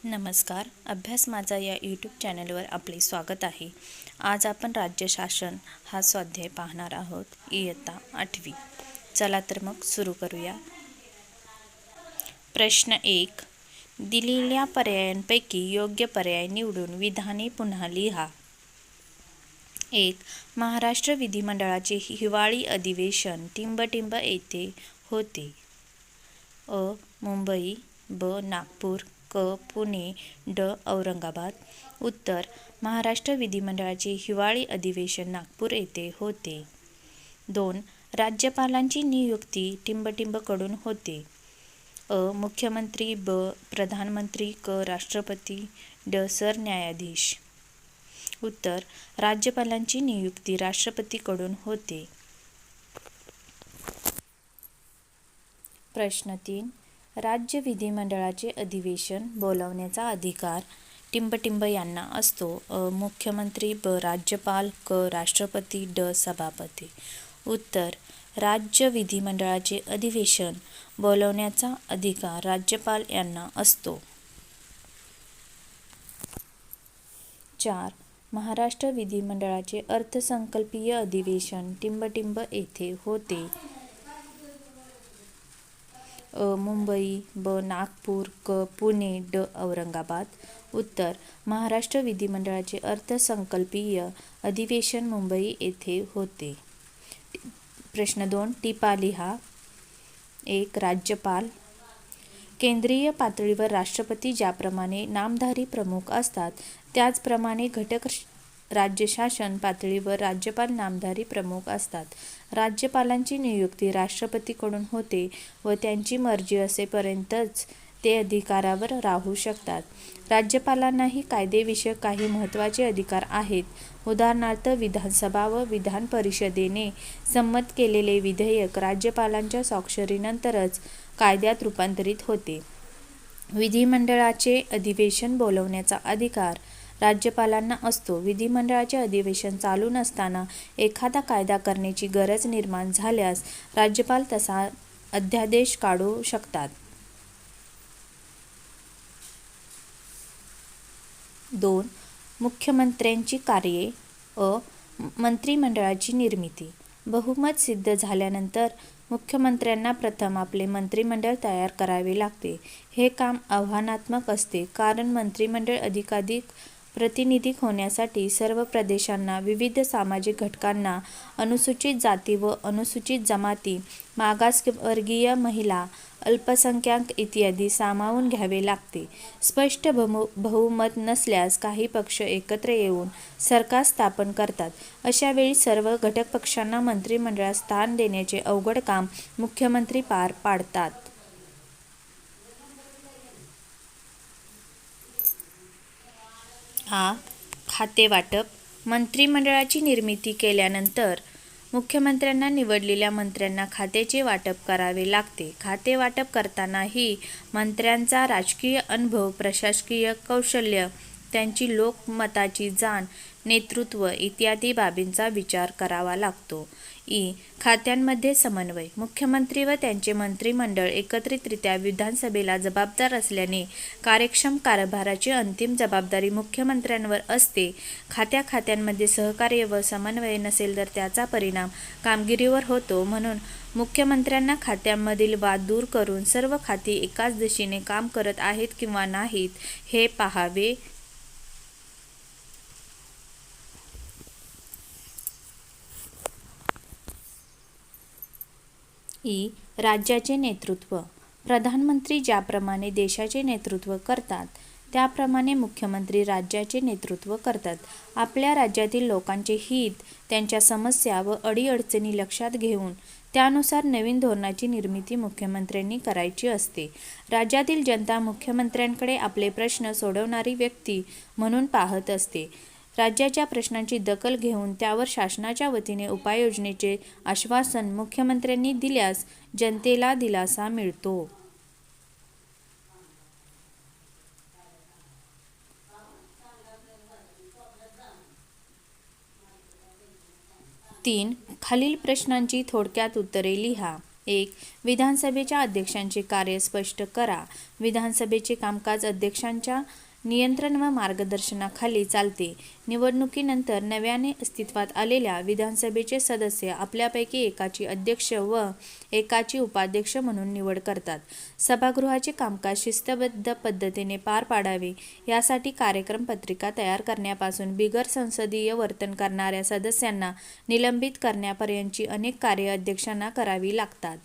नमस्कार. अभ्यास माझा या यूट्यूब चॅनलवर आपले स्वागत आहे. आज आपण राज्यशासन हा स्वाध्याय पाहणार आहोत, इयत्ता 8वी. चला तर मग सुरू करूया. प्रश्न 1. दिलेल्या पर्यायांपैकी योग्य पर्याय निवडून विधाने पुन्हा लिहा. 1. महाराष्ट्र विधिमंडळाचे हिवाळी अधिवेशन टिंबटिंब येथे होते. अ. मुंबई. ब. नागपूर. क. पुणे. ड. औरंगाबाद. उत्तर. महाराष्ट्र विधिमंडळाचे हिवाळी अधिवेशन नागपूर येथे होते. 2. राज्यपालांची नियुक्ती टिंबटिंबकडून होते. अ. मुख्यमंत्री. ब. प्रधानमंत्री. क. राष्ट्रपती. ड. सरन्यायाधीश. उत्तर. राज्यपालांची नियुक्ती राष्ट्रपतीकडून होते. प्रश्न 3. राज्य विधिमंडळाचे अधिवेशन बोलावण्याचा अधिकार टिंबटिंब यांना असतो. अ. मुख्यमंत्री. ब. राज्यपाल. क. राष्ट्रपती. ड. सभापती. उत्तर. राज्य विधिमंडळाचे अधिवेशन बोलावण्याचा अधिकार राज्यपाल यांना असतो. 4. महाराष्ट्र विधिमंडळाचे अर्थसंकल्पीय अधिवेशन टिंबटिंब येथे होते. अ. मुंबई. ब. नागपूर. क. पुणे. ड. औरंगाबाद. उत्तर. महाराष्ट्र विधिमंडळाचे अर्थसंकल्पीय अधिवेशन मुंबई येथे होते. प्रश्न 2. टिपा लिहा. 1. राज्यपाल. केंद्रीय पातळीवर राष्ट्रपती ज्याप्रमाणे नामधारी प्रमुख असतात, त्याचप्रमाणे घटक राज्यशासन पातळीवर राज्यपाल नामधारी प्रमुख असतात. राज्यपालांची नियुक्ती राष्ट्रपतीकडून होते व त्यांची मर्जी असेपर्यंतच ते अधिकारावर राहू शकतात. राज्यपालांनाही कायदेविषयक काही महत्त्वाचे अधिकार आहेत. उदाहरणार्थ, विधानसभा व विधान परिषदेने संमत केलेले विधेयक राज्यपालांच्या स्वाक्षरीनंतरच कायद्यात रूपांतरित होते. विधिमंडळाचे अधिवेशन बोलावण्याचा अधिकार राज्यपालांना असतो. विधिमंडळाचे अधिवेशन चालू नसताना एखादा कायदा करण्याची गरज निर्माण झाल्यास राज्यपाल तसा अध्यादेश काढू शकतात. 2. मुख्यमंत्र्यांची कार्ये. अ. मंत्रिमंडळाची निर्मिती. बहुमत सिद्ध झाल्यानंतर मुख्यमंत्र्यांना प्रथम आपले मंत्रिमंडळ तयार करावे लागते. हे काम आव्हानात्मक असते, कारण मंत्रिमंडळ अधिकाधिक प्रातिनिधिक होण्यासाठी सर्व प्रदेशांना, विविध सामाजिक घटकांना, अनुसूचित जाती व अनुसूचित जमाती, मागासवर्गीय, महिला, अल्पसंख्याक इत्यादी सामावून घ्यावे लागते. स्पष्ट बहुमत नसल्यास काही पक्ष एकत्र येऊन सरकार स्थापन करतात. अशा वेळी सर्व घटकपक्षांना मंत्रिमंडळात स्थान देण्याचे अवघड काम मुख्यमंत्री पार पाडतात. आ. खातेवाटप. मंत्रिमंडळाची निर्मिती केल्यानंतर मुख्यमंत्र्यांना निवडलेल्या मंत्र्यांना खात्याचे वाटप करावे लागते. खातेवाटप करतानाही मंत्र्यांचा राजकीय अनुभव, प्रशासकीय कौशल्य, त्यांची लोकमताची जाण, नेतृत्व इत्यादी बाबींचा विचार करावा लागतो. इ. खात्यांमध्ये समन्वय. मुख्यमंत्री व त्यांचे मंत्रिमंडळ एकत्रितरित्या विधानसभेला जबाबदार असल्याने कार्यक्षम कारभाराची अंतिम जबाबदारी मुख्यमंत्र्यांवर असते. खात्यांमध्ये सहकार्य व समन्वय नसेल तर त्याचा परिणाम कामगिरीवर होतो. म्हणून मुख्यमंत्र्यांना खात्यांमधील वाद दूर करून सर्व खाती एकाच दिशेने काम करत आहेत किंवा नाहीत हे पाहावे. इ. राज्याचे नेतृत्व. प्रधानमंत्री ज्याप्रमाणे देशाचे नेतृत्व करतात, त्याप्रमाणे मुख्यमंत्री राज्याचे नेतृत्व करतात. आपल्या राज्यातील लोकांचे हित, त्यांच्या समस्या व अडीअडचणी लक्षात घेऊन त्यानुसार नवीन धोरणाची निर्मिती मुख्यमंत्र्यांनी करायची असते. राज्यातील जनता मुख्यमंत्र्यांकडे आपले प्रश्न सोडवणारी व्यक्ती म्हणून पाहत असते. राज्याच्या प्रश्नांची दखल घेऊन त्यावर शासनाच्या वतीने उपाययोजनेचे आश्वासन मुख्यमंत्र्यांनी दिल्यास जनतेला दिलासा मिळतो. 3. खालील प्रश्नांची थोडक्यात उत्तरे लिहा. 1. विधानसभेच्या अध्यक्षांचे कार्य स्पष्ट करा. विधानसभेचे कामकाज अध्यक्षांच्या नियंत्रण व मार्गदर्शनाखाली चालते. निवडणुकीनंतर नव्याने अस्तित्वात आलेल्या विधानसभेचे सदस्य आपल्यापैकी एकाची अध्यक्ष व एकाची उपाध्यक्ष म्हणून निवड करतात. सभागृहाचे कामकाज शिस्तबद्ध पद्धतीने पार पाडावे यासाठी कार्यक्रम पत्रिका तयार करण्यापासून बिगर संसदीय वर्तन करणाऱ्या सदस्यांना निलंबित करण्यापर्यंतची अनेक कार्य अध्यक्षांना करावी लागतात.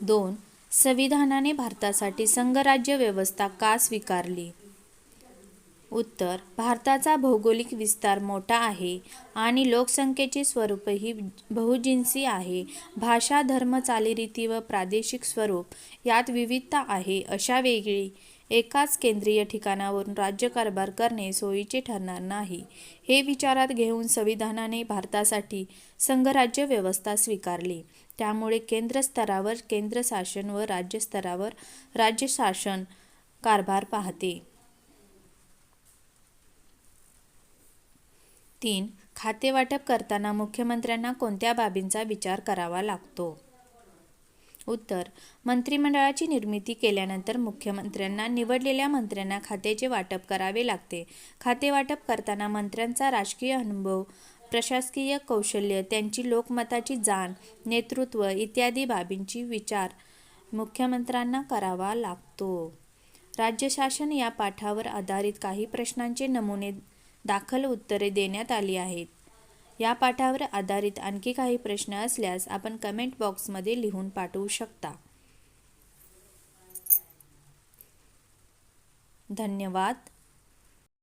2. संविधानाने भारतासाठी संघराज्य व्यवस्था का स्वीकारली? उत्तर: भारताचा भौगोलिक विस्तार मोठा आहे आणि लोकसंख्येचे स्वरूपही बहुजिन्सी आहे. भाषा, धर्म, चालीरीती व प्रादेशिक स्वरूप यात विविधता आहे. अशा वेळी एकाच केंद्रीय ठिकाणावरून राज्यकारभार करणे सोयीचे ठरणार नाही. हे विचारात घेऊन संविधानाने भारतासाठी संघराज्य व्यवस्था स्वीकारली. त्यामुळे केंद्र स्तरावर केंद्र शासन व राज्य स्तरावर राज्य शासन कारभार पाहते. 3. खातेवाटप करताना मुख्यमंत्र्यांना कोणत्या बाबींचा विचार करावा लागतो? उत्तर: मंत्रिमंडळाची निर्मिती केल्यानंतर मुख्यमंत्र्यांना निवडलेल्या मंत्र्यांना खात्याचे वाटप करावे लागते. खातेवाटप करताना मंत्र्यांचा राजकीय अनुभव, प्रशासकीय कौशल्य, त्यांची लोकमताची जाण, नेतृत्व इत्यादी बाबींचा विचार मुख्यमंत्र्यांना करावा लागतो. राज्यशासन या पाठावर आधारित काही प्रश्नांचे नमुने दाखल उत्तरे देण्यात आली आहेत. या पाठावर आधारित आणखी काही प्रश्न असल्यास आपण कमेंट बॉक्समध्ये लिहून पाठवू शकता. धन्यवाद.